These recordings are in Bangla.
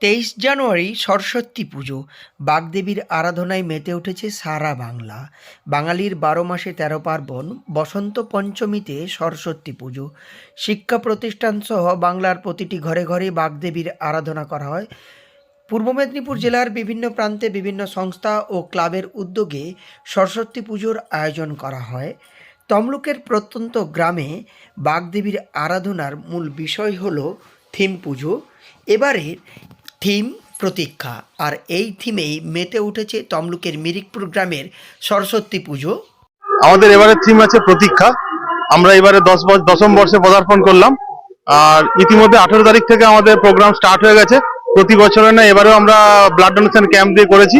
23 জানুয়ারি সরস্বতী পুজো। বাগদেবীর আরাধনায় মেতে উঠেছে সারা বাংলা। বাঙালির 12 মাসে 13 পার্বণ। বসন্ত পঞ্চমীতে সরস্বতী পুজো। শিক্ষা প্রতিষ্ঠান সহ বাংলার প্রতিটি ঘরে ঘরে বাগদেবীর আরাধনা করা হয়। পূর্ব মেদিনীপুর জেলার বিভিন্ন প্রান্তে বিভিন্ন সংস্থা ও ক্লাবের উদ্যোগে সরস্বতী পুজোর আয়োজন করা হয়। তমলুকের প্রত্যন্ত গ্রামে বাগদেবীর আরাধনার মূল বিষয় হল থিম পুজো। এবারের থিম প্রতীক্ষা, আর এই থিমেই মেতে উঠেছে তমলুকের মিরিকপুর গ্রামের সরস্বতী পুজো। আমাদের এবারে থিম আছে প্রতীক্ষা। আমরা এবারে দশম বর্ষে পদার্পণ করলাম। আর ইতিমধ্যে 18 তারিখ থেকে আমাদের প্রোগ্রাম স্টার্ট হয়ে গেছে। প্রতি বছরের না এবারেও আমরা ব্লাড ডোনেশন ক্যাম্প দিয়ে করেছি।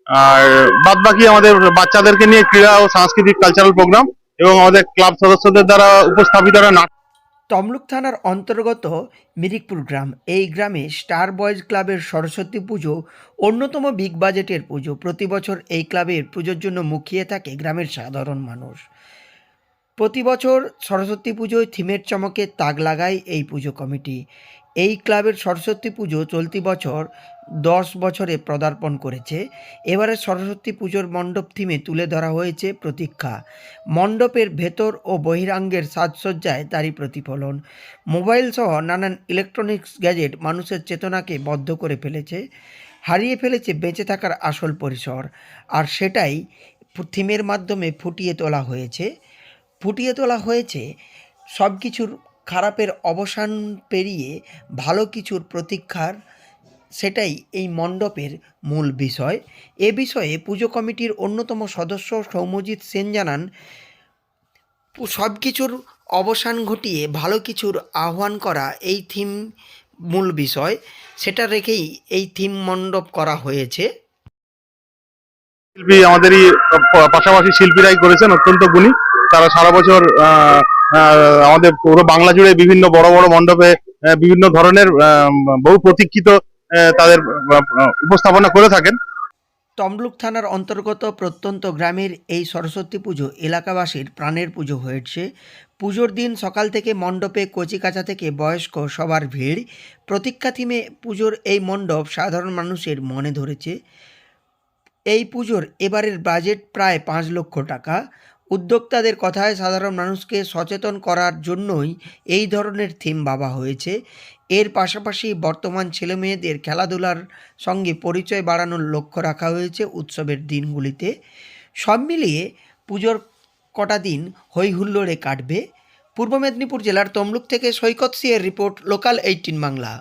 আর বাদ বাকি আমাদের বাচ্চাদেরকে নিয়ে ক্রীড়া ও সাংস্কৃতিক কালচারাল প্রোগ্রাম এবং আমাদের ক্লাব সদস্যদের দ্বারা উপস্থাপিতরা নাটক। তমলুক থানার অন্তর্গত মিরিকপুর গ্রাম, এই গ্রামে স্টার বয়েজ ক্লাবের সরস্বতী পুজো অন্যতম বিগ বাজেটের পুজো। প্রতি বছর এই ক্লাবের পুজোর জন্য মুখিয়ে থাকে গ্রামের সাধারণ মানুষ। প্রতি বছর সরস্বতী পুজোয় থিমের চমকে তাক লাগায় এই পুজো কমিটি। এই ক্লাবের সরস্বতী পুজো চলতি বছর 10 বছরে পদার্পণ করেছে। এবারে সরস্বতী পুজোর মণ্ডপ থিমে তুলে ধরা হয়েছে প্রতীক্ষা। মণ্ডপের ভেতর ও বহিরাঙ্গের সাজসজ্জায় তারই প্রতিফলন। মোবাইল সহ নানান ইলেকট্রনিক্স গ্যাজেট মানুষের চেতনাকে বদ্ধ করে ফেলেছে, হারিয়ে ফেলেছে বেঁচে থাকার আসল পরিসর। আর সেটাই থিমের মাধ্যমে ফুটিয়ে তোলা হয়েছে সব কিছুর খারাপের অবসান পেরিয়ে ভালো কিছুর প্রতীক্ষার। সেটাই এই মণ্ডপের মূল বিষয়। এ বিষয়ে পুজো কমিটির অন্যতম সদস্য সৌম্যজিৎ সেন জানান, সব কিছুর অবসান ঘটিয়ে ভালো কিছুর আহ্বান করা এই থিম মূল বিষয়। সেটা রেখেই এই থিম মণ্ডপ করা হয়েছে। শিল্পী আমাদেরই পাশাপাশি শিল্পীরাই করেছেন, অত্যন্ত গুণী। তারা সারা বছর আমাদের পুরো বাংলা জুড়ে বিভিন্ন বড় বড় মণ্ডপে বিভিন্ন ধরনের বহু প্রতীক্ষিত তাদের উপস্থাপনা করে থাকেন। তমলুক থানার অন্তর্গত প্রত্যন্ত গ্রামের এই সরস্বতী পুজো এলাকাবাসীর প্রাণের পুজো হয়েছে। পুজোর দিন সকাল থেকে মণ্ডপে কচিকাঁচা থেকে বয়স্ক সবার ভিড়। প্রতীক্ষা থিমে পুজোর এই মণ্ডপ সাধারণ মানুষের মনে ধরেছে। এই পুজোর এবারের বাজেট প্রায় 5 লক্ষ টাকা। উদ্যোক্তাদের কথায় সাধারণ মানুষকে সচেতন করার জন্যই এই ধরনের থিম ভাবা হয়েছে। এর পাশাপাশি বর্তমান ছেলেমেয়েদের খেলাধুলার সঙ্গে পরিচয় বাড়ানোর লক্ষ্য রাখা হয়েছে উৎসবের দিনগুলিতে। সব মিলিয়ে পুজোর কটা দিন হই হুল্লোড়ে কাটবে। পূর্ব মেদিনীপুর জেলার তমলুক থেকে সৈকত সিংয়ের রিপোর্ট, লোকাল 18 বাংলা।